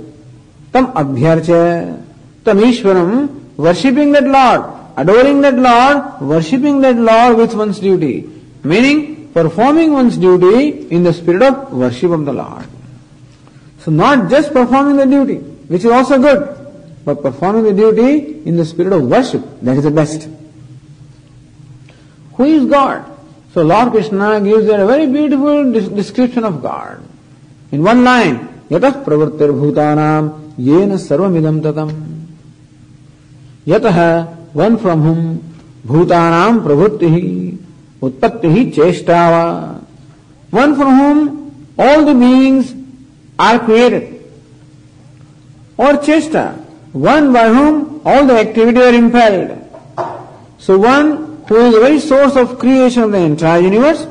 Tam abhyarcha, tam ishwaram, worshipping that Lord, adoring that Lord, worshipping that Lord with one's duty. Meaning performing one's duty in the spirit of worship of the Lord. So not just performing the duty, which is also good, but performing the duty in the spirit of worship, that is the best. Who is God? So Lord Krishna gives there a very beautiful description of God. In one line, Yatah pravrittir bhutanam yena sarvamidam tatam. Yatah, one from whom, bhutanam pravrittihi, utpattihi cheshtava. One from whom all the beings are created. Or chesta, one by whom all the activity are impelled. So one who is the very source of creation of the entire universe,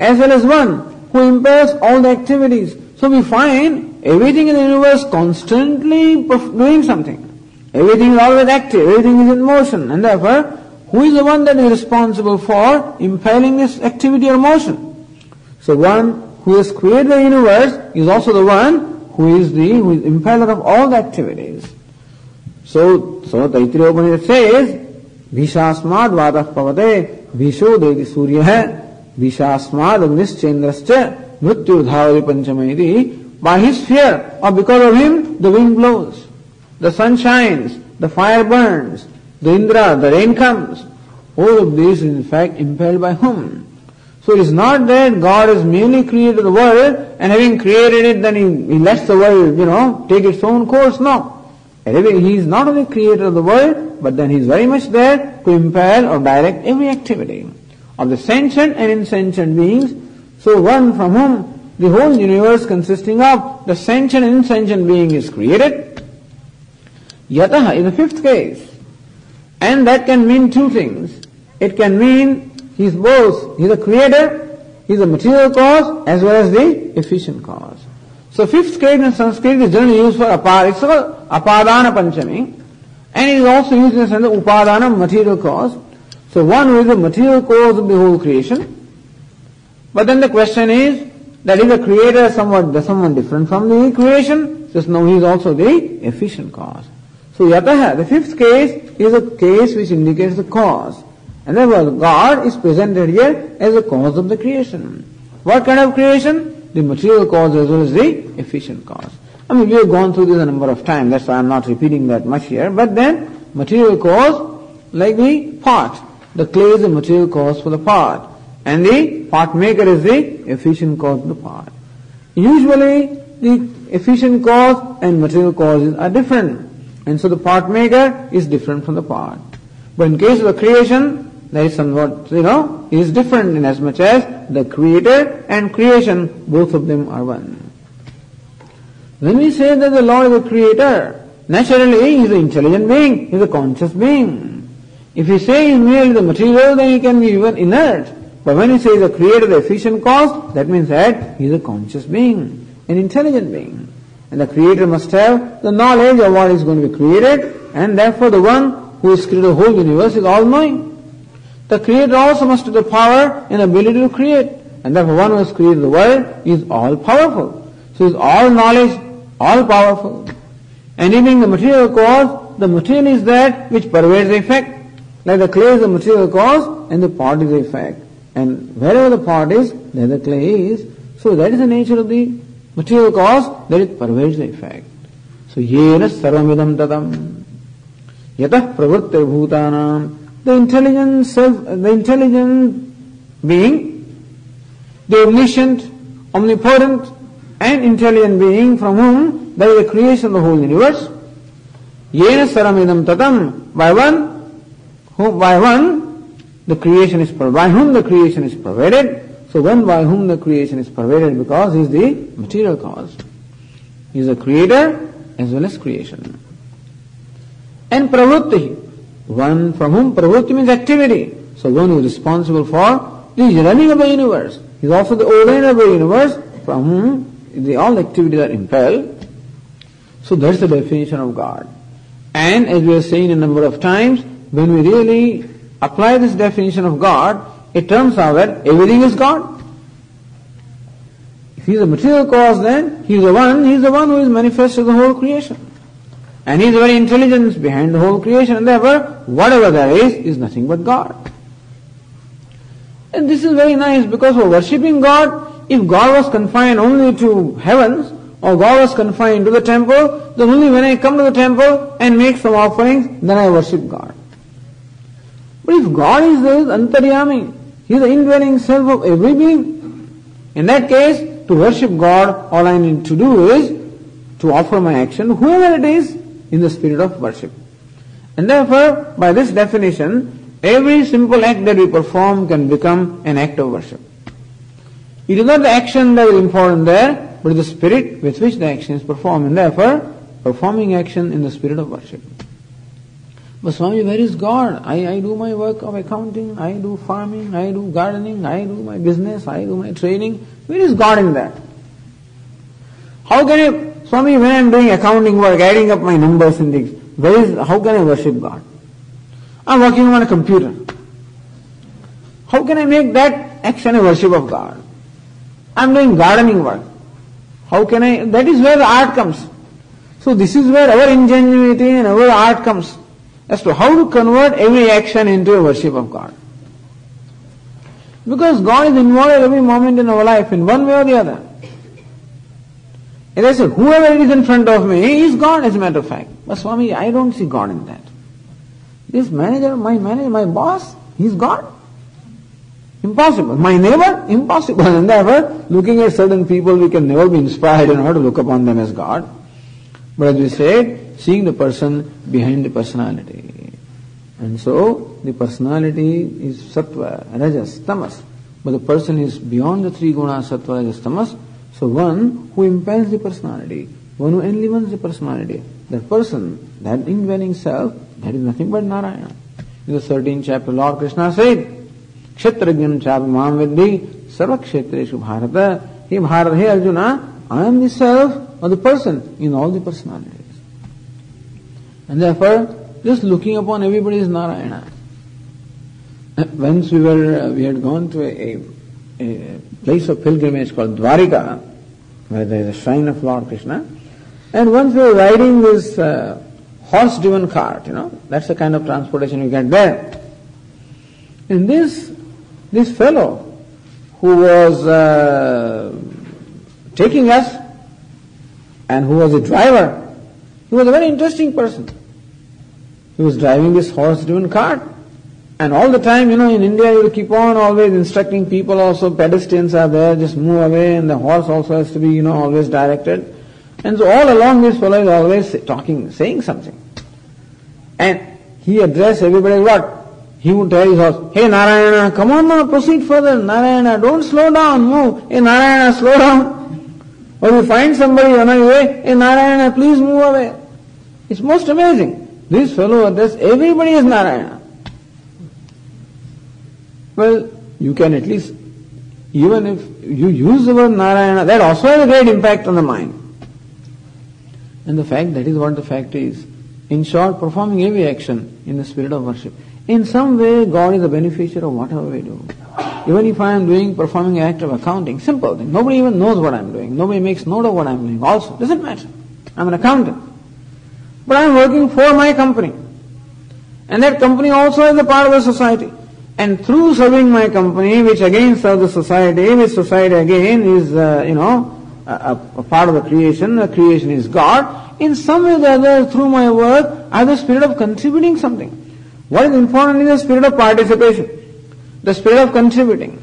as well as one who impels all the activities. So we find everything in the universe constantly doing something. Everything is always active, everything is in motion, and therefore, who is the one that is responsible for impelling this activity or motion? So one who has created the universe is also the one who is impeller of all the activities. So Taittiriya Upanishad says, Vishasmad vadah pavate visho dedi suryah Vishasmad agnischendrascha mrityurdhavati panchamayiti. By his fear or because of him, the wind blows, the sun shines, the fire burns, the Indra, the rain comes. All of this is in fact impelled by whom? So it is not that God has merely created the world and having created it then he lets the world, take its own course. No. Anyway, he is not only creator of the world, but then he is very much there to impel or direct every activity of the sentient and insentient beings. So one from whom the whole universe consisting of the sentient and insentient being is created. Yataha is the fifth case. And that can mean two things. It can mean he's both, he's a creator, he's a material cause as well as the efficient cause. So fifth case in Sanskrit is generally used for it's called apadana panchami, and it is also used in the sense of upadana, material cause. So one who is the material cause of the whole creation. But then the question is that is the creator someone different from the creation? Just no, he is also the efficient cause. So yataha, the fifth case is a case which indicates the cause. And therefore God is presented here as the cause of the creation. What kind of creation? The material cause as well as the efficient cause. I mean, we have gone through this a number of times, that's why I am not repeating that much here. But then, material cause, like the pot. The clay is the material cause for the pot. And the pot maker is the efficient cause of the pot. Usually, the efficient cause and material causes are different. And so the pot maker is different from the pot. But in case of the creation, there is somewhat, is different in as much as the creator and creation, both of them are one. When we say that the Lord is a creator, naturally he is an intelligent being, he is a conscious being. If we say he is merely the material, then he can be even inert. But when he says the creator, the efficient cause, that means that he is a conscious being, an intelligent being. And the creator must have the knowledge of what is going to be created, and therefore the one who has created the whole universe is all-knowing. The creator also must have the power and ability to create. And therefore one who has created the world is all-powerful. So he is all-knowledge, all-powerful. And even the material cause, the material is that which pervades the effect. Like the clay is the material cause and the pot is the effect. And wherever the pot is, there the clay is. So that is the nature of the material cause, that it pervades the effect. So yena sarvamidam tatam. Yatah pravrittir bhutanam. The intelligent being, the omniscient, omnipotent, and intelligent being from whom there is the creation of the whole universe. Yena saramidam tatam. By whom the creation is pervaded. So one by whom the creation is pervaded, because he is the material cause. He is the creator as well as creation. And pravritti, one from whom pravritti means activity. So one who is responsible for the running of the universe. He is also the ordainer of the universe from whom all activities are impelled. So that's the definition of God. And as we are saying a number of times, when we really apply this definition of God, it turns out that everything is God. If he is a material cause, then he is the one who is manifest to the whole creation. And he is the very intelligence behind the whole creation, and therefore whatever there is nothing but God. And this is very nice, because for worshipping God, if God was confined only to heavens, or God was confined to the temple, then only when I come to the temple and make some offerings, then I worship God. But if God is there, Antaryami, He He is the indwelling self of every being. In that case, to worship God, all I need to do is to offer my action, whoever it is, in the spirit of worship. And therefore, by this definition, every simple act that we perform can become an act of worship. It is not the action that is important there, but the spirit with which the action is performed, and therefore, performing action in the spirit of worship. But Swami, where is God? I do my work of accounting, I do farming, I do gardening, I do my business, I do my training. Where is God in that? How can I, Swami, when I am doing accounting work, adding up my numbers and things, how can I worship God? I am working on a computer. How can I make that action a worship of God? I am doing gardening work. How can I, that is where the art comes. So this is where our ingenuity and our art comes, as to how to convert every action into a worship of God. Because God is involved at every moment in our life, in one way or the other. As I said, whoever is in front of me, he is God, as a matter of fact. But Swami, I don't see God in that. This manager, my boss, he is God. Impossible. My neighbor, impossible. And therefore, looking at certain people, we can never be inspired in order to look upon them as God. But as we said, seeing the person behind the personality. And so, the personality is sattva, rajas, tamas. But the person is beyond the three gunas, sattva, rajas, tamas. So one who impels the personality, one who enlivens the personality, that person, that indwelling self, that is nothing but Narayana. In the 13th chapter, Lord Krishna said, Kshetrajnam chapi mam vidhi sarva kshetreshu bharata. Hey Bharata, hey Arjuna, I am the self or the person in all the personalities. And therefore, just looking upon everybody is Narayana. Once we had gone to a place of pilgrimage called Dwarika, where there is a shrine of Lord Krishna, and once we were riding this horse-driven cart, that's the kind of transportation you get there. And this fellow who was taking us and who was a driver, he was a very interesting person. He was driving this horse-driven cart, and all the time, in India you will keep on always instructing people also, pedestrians are there, just move away, and the horse also has to be, always directed. And so all along this fellow is always talking, saying something. And he addressed everybody what? He would tell his horse, hey Narayana, come on now, proceed further. Narayana, don't slow down, move. Hey Narayana, slow down. Or you find somebody on your way, hey Narayana, please move away. It's most amazing. This fellow addressed everybody as Narayana. Well, you can at least, even if you use the word Narayana, that also has a great impact on the mind. And that is what the fact is. In short, performing every action in the spirit of worship. In some way, God is the beneficiary of whatever we do. Even if I am performing an act of accounting, simple thing. Nobody even knows what I am doing. Nobody makes note of what I am doing also. Doesn't matter. I am an accountant. But I am working for my company. And that company also is a part of the society. And through serving my company, which again serves the society, which society again is, a part of the creation is God, in some way or the other, through my work, I have the spirit of contributing something. What is important is the spirit of participation, the spirit of contributing.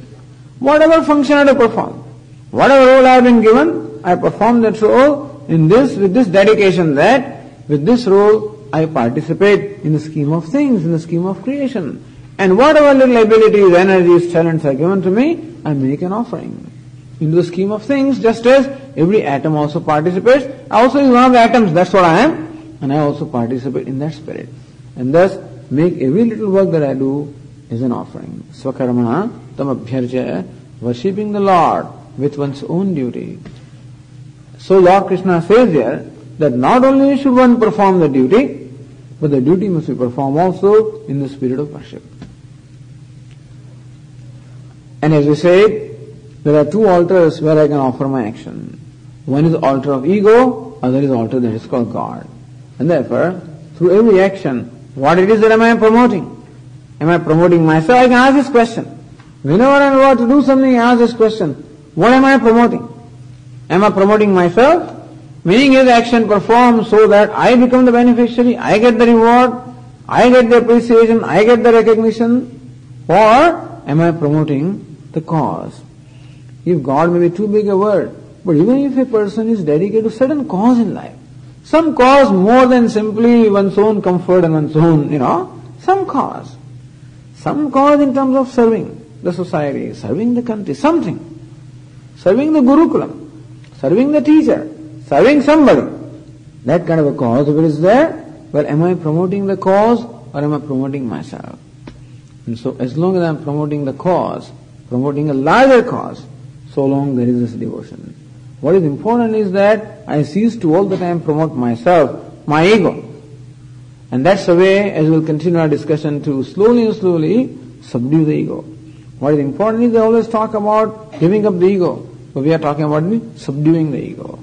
Whatever function I have to perform, whatever role I have been given, I perform that role with this dedication that, with this role, I participate in the scheme of things, in the scheme of creation. And whatever little abilities, energies, talents are given to me, I make an offering. In the scheme of things, just as every atom also participates, I also is one of the atoms, that's what I am, and I also participate in that spirit. And thus, make every little work that I do is an offering. Swakarmana tam abhyarjaya, worshipping the Lord with one's own duty. So Lord Krishna says here, that not only should one perform the duty, but the duty must be performed also in the spirit of worship. And as we said, there are two altars where I can offer my action. One is the altar of ego, other is the altar that is called God. And therefore, through every action, what it is that am I promoting? Am I promoting myself? I can ask this question. Whenever I am about to do something, I ask this question. What am I promoting? Am I promoting myself? Meaning is action performed so that I become the beneficiary, I get the reward, I get the appreciation, I get the recognition. Or am I promoting the cause? If God may be too big a word, but even if a person is dedicated to certain cause in life, some cause more than simply one's own comfort and one's own, some cause in terms of serving the society, serving the country, something, serving the Gurukulam, serving the teacher, serving somebody, that kind of a cause, if it is there, well, am I promoting the cause or am I promoting myself? And so as long as I am promoting the cause, promoting a larger cause, so long there is this devotion. What is important is that I cease to all the time promote myself, my ego. And that's the way, as we'll continue our discussion, to slowly and slowly subdue the ego. What is important is they always talk about giving up the ego, but we are talking about subduing the ego.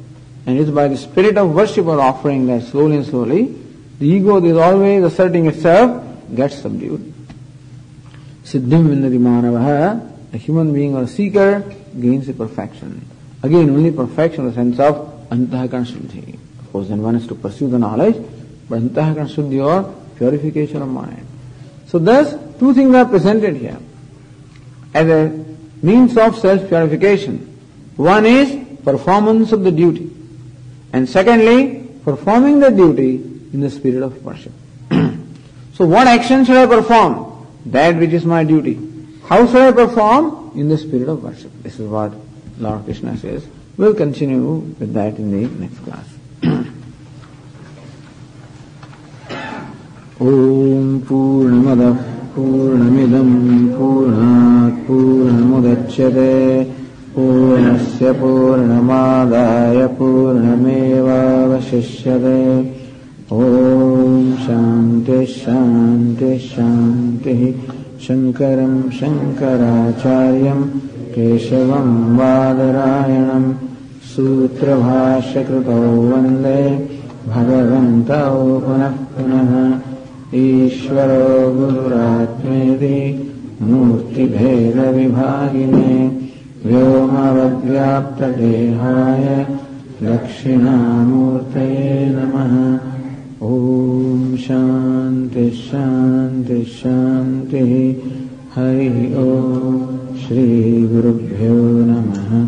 And it's by the spirit of worship or offering that slowly and slowly the ego that is always asserting itself gets subdued. Siddhim vindati manavaha, a human being or a seeker gains a perfection. Again, only perfection in the sense of antahakarana shuddhi. Of course, then one is to pursue the knowledge, but antahakarana shuddhi or purification of mind. So thus, two things are presented here as a means of self-purification. One is performance of the duty, and secondly, performing the duty in the spirit of worship. So what action should I perform? That which is my duty. How should I perform? In the spirit of worship. This is what Lord Krishna says. We'll continue with that in the next class. Om Purnamadav Purnamidam Purnat Purnamudachyate Purnasya Purnamadaya Purnameva Vashishyate. Om Shanti Shanti Shanti Shankaram Shankaracharyam Keshavam Vadarayanam Sutrabhashakruto Vande Bhagavantau Punah Punah Ishvaro Gururatmeti Murti Bheda Vibhagine Vyomavadvyapta Dehaya Dakshinamurtaye Namaha. Om Shanti Shanti Shanti Hari Om Shri Gurubhyo Namaha.